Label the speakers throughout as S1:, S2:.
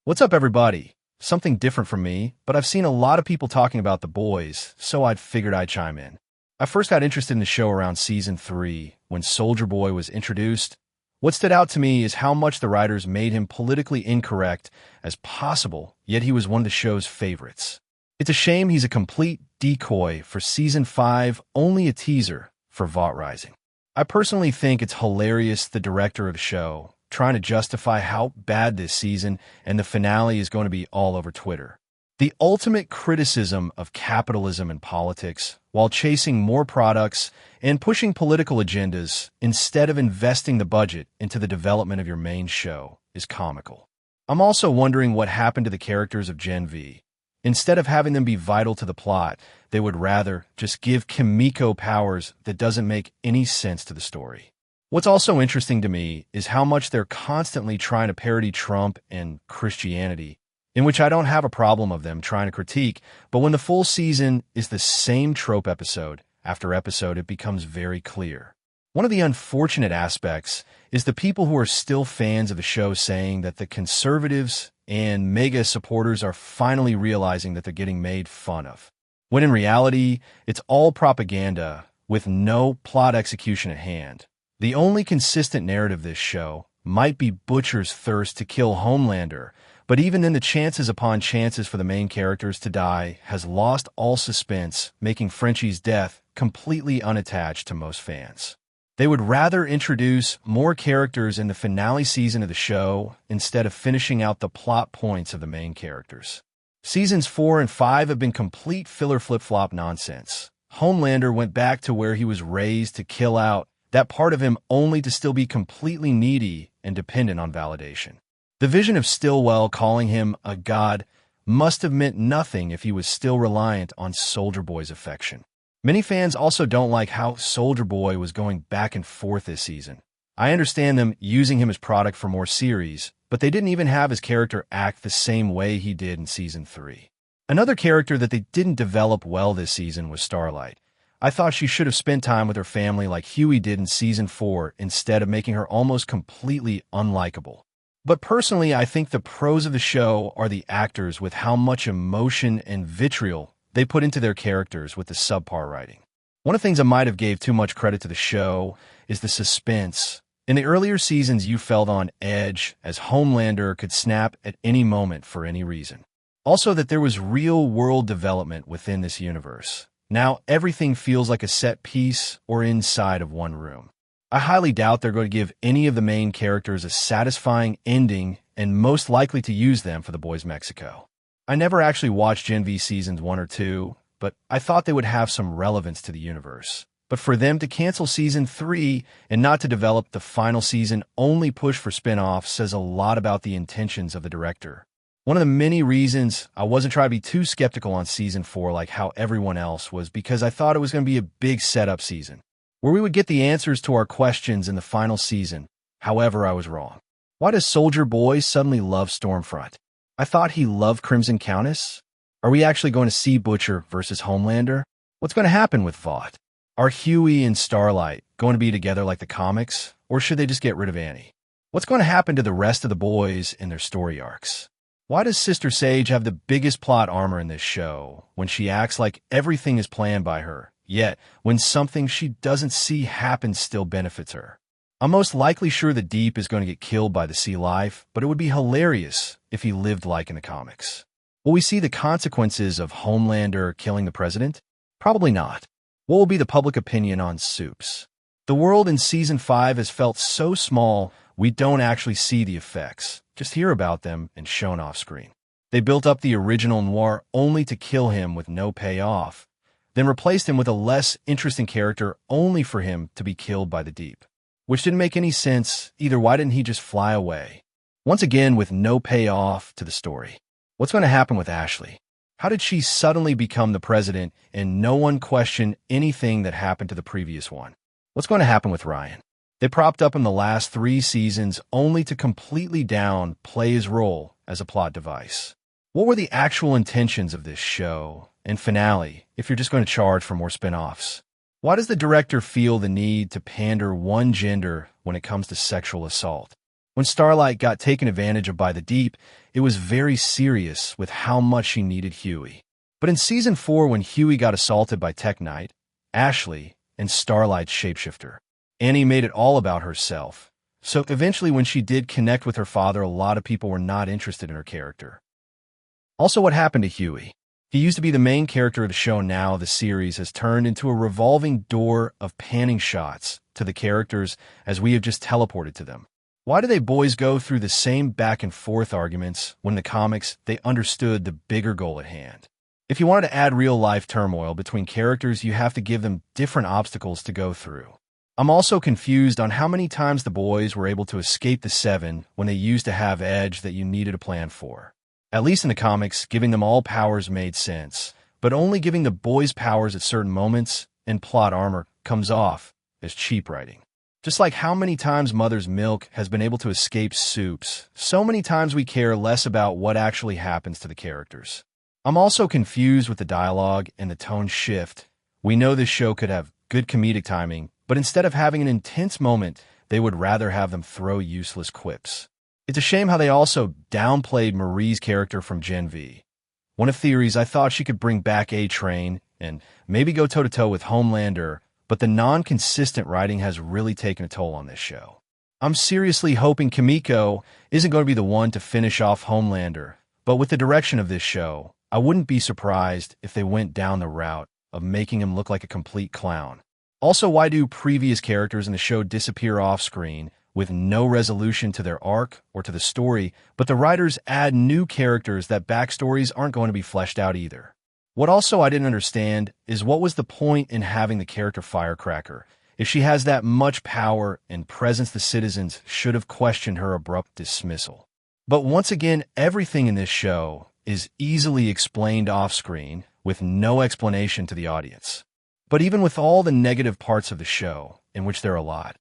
S1: What's up, everybody? Something different from me, but I've seen a lot of people talking about The Boys, so I figured I'd chime in. I first got interested in the show around season 3, when Soldier Boy was introduced. What stood out to me is how much the writers made him politically incorrect as possible, yet he was one of the show's favorites. It's a shame he's a complete decoy for season 5, only a teaser for Vought Rising. I personally think it's hilarious the director of the show trying to justify how bad this season and the finale is going to be all over Twitter. The ultimate criticism of capitalism and politics while chasing more products and pushing political agendas instead of investing the budget into the development of your main show is comical. I'm also wondering what happened to the characters of Gen V. Instead of having them be vital to the plot, they would rather just give Kimiko powers that doesn't make any sense to the story. What's also interesting to me is how much they're constantly trying to parody Trump and Christianity, in which I don't have a problem of them trying to critique, but when the full season is the same trope episode after episode, it becomes very clear. One of the unfortunate aspects is the people who are still fans of the show saying that the conservatives and mega supporters are finally realizing that they're getting made fun of, when in reality, it's all propaganda with no plot execution at hand. The only consistent narrative this show might be Butcher's thirst to kill Homelander, but even then the chances upon chances for the main characters to die has lost all suspense, making Frenchie's death completely unattached to most fans. They would rather introduce more characters in the finale season of the show instead of finishing out the plot points of the main characters. Seasons 4 and 5 have been complete filler flip-flop nonsense. Homelander went back to where he was raised to kill out that part of him only to still be completely needy and dependent on validation. The vision of Stillwell calling him a god must have meant nothing if he was still reliant on Soldier Boy's affection. Many fans also don't like how Soldier Boy was going back and forth this season. I understand them using him as product for more series, but they didn't even have his character act the same way he did in season 3. Another character that they didn't develop well this season was Starlight. I thought she should have spent time with her family like Huey did in season 4 instead of making her almost completely unlikable. But personally, I think the pros of the show are the actors with how much emotion and vitriol they put into their characters with the subpar writing. One of the things I might have gave too much credit to the show is the suspense. In the earlier seasons, you felt on edge as Homelander could snap at any moment for any reason. Also, that there was real-world development within this universe. Now, everything feels like a set piece or inside of one room. I highly doubt they're going to give any of the main characters a satisfying ending and most likely to use them for The Boys Mexico. I never actually watched Gen V seasons 1 or 2, but I thought they would have some relevance to the universe. But for them to cancel season 3 and not to develop the final season only push for spin-offs says a lot about the intentions of the director. One of the many reasons I wasn't trying to be too skeptical on season 4 like how everyone else was because I thought it was going to be a big setup season, where we would get the answers to our questions in the final season. However, I was wrong. Why does Soldier Boy suddenly love Stormfront? I thought he loved Crimson Countess. Are we actually going to see Butcher versus Homelander? What's going to happen with Vought? Are Huey and Starlight going to be together like the comics, or should they just get rid of Annie? What's going to happen to the rest of the boys in their story arcs? Why does Sister Sage have the biggest plot armor in this show when she acts like everything is planned by her, yet when something she doesn't see happen still benefits her? I'm most likely sure the Deep is going to get killed by the Sea Life, but it would be hilarious if he lived like in the comics. Will we see the consequences of Homelander killing the president? Probably not. What will be the public opinion on Supes? The world in season 5 has felt so small we don't actually see the effects, just hear about them and shown off screen. They built up the original Noir only to kill him with no payoff, then replaced him with a less interesting character only for him to be killed by the Deep. Which didn't make any sense either. Why didn't he just fly away? Once again, with no payoff to the story. What's going to happen with Ashley? How did she suddenly become the president and no one questioned anything that happened to the previous one? What's going to happen with Ryan? They propped up him the last 3 seasons only to completely downplay his role as a plot device. What were the actual intentions of this show and finale if you're just going to charge for more spin-offs? Why does the director feel the need to pander one gender when it comes to sexual assault? When Starlight got taken advantage of by the Deep, it was very serious with how much she needed Huey. But in Season 4, when Huey got assaulted by Tech Knight, Ashley, and Starlight's shapeshifter, Annie made it all about herself. So eventually when she did connect with her father, a lot of people were not interested in her character. Also, what happened to Huey? He used to be the main character of the show. Now the series has turned into a revolving door of panning shots to the characters as we have just teleported to them. Why do they boys go through the same back and forth arguments when in the comics they understood the bigger goal at hand? If you wanted to add real-life turmoil between characters, you have to give them different obstacles to go through. I'm also confused on how many times the boys were able to escape the Seven when they used to have edge that you needed a plan for. At least in the comics, giving them all powers made sense, but only giving the boys powers at certain moments and plot armor comes off as cheap writing. Just like how many times Mother's Milk has been able to escape Soups, so many times we care less about what actually happens to the characters. I'm also confused with the dialogue and the tone shift. We know this show could have good comedic timing, but instead of having an intense moment, they would rather have them throw useless quips. It's a shame how they also downplayed Marie's character from Gen V. One of theories, I thought she could bring back A-Train and maybe go toe-to-toe with Homelander, but the non-consistent writing has really taken a toll on this show. I'm seriously hoping Kimiko isn't going to be the one to finish off Homelander, but with the direction of this show, I wouldn't be surprised if they went down the route of making him look like a complete clown. Also, why do previous characters in the show disappear off-screen with no resolution to their arc or to the story, but the writers add new characters that backstories aren't going to be fleshed out either? What also I didn't understand is what was the point in having the character Firecracker? If she has that much power and presence, the citizens should have questioned her abrupt dismissal. But once again, everything in this show is easily explained off-screen with no explanation to the audience. But even with all the negative parts of the show, in which there are a lot,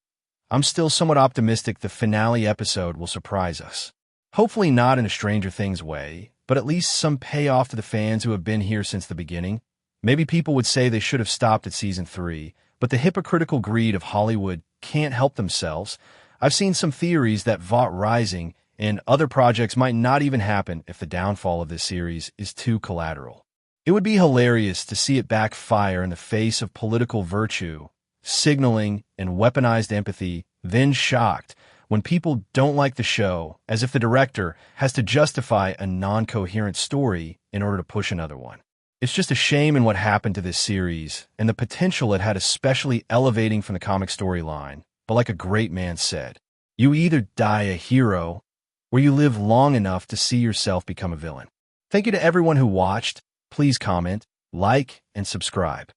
S1: I'm still somewhat optimistic the finale episode will surprise us. Hopefully not in a Stranger Things way, but at least some payoff to the fans who have been here since the beginning. Maybe people would say they should have stopped at Season 3, but the hypocritical greed of Hollywood can't help themselves. I've seen some theories that Vought Rising and other projects might not even happen if the downfall of this series is too collateral. It would be hilarious to see it backfire in the face of political virtue, signaling, and weaponized empathy, then shocked when people don't like the show, as if the director has to justify a non-coherent story in order to push another one. It's just a shame in what happened to this series and the potential it had, especially elevating from the comic storyline. But like a great man said, you either die a hero or you live long enough to see yourself become a villain. Thank you to everyone who watched. Please comment, like, and subscribe.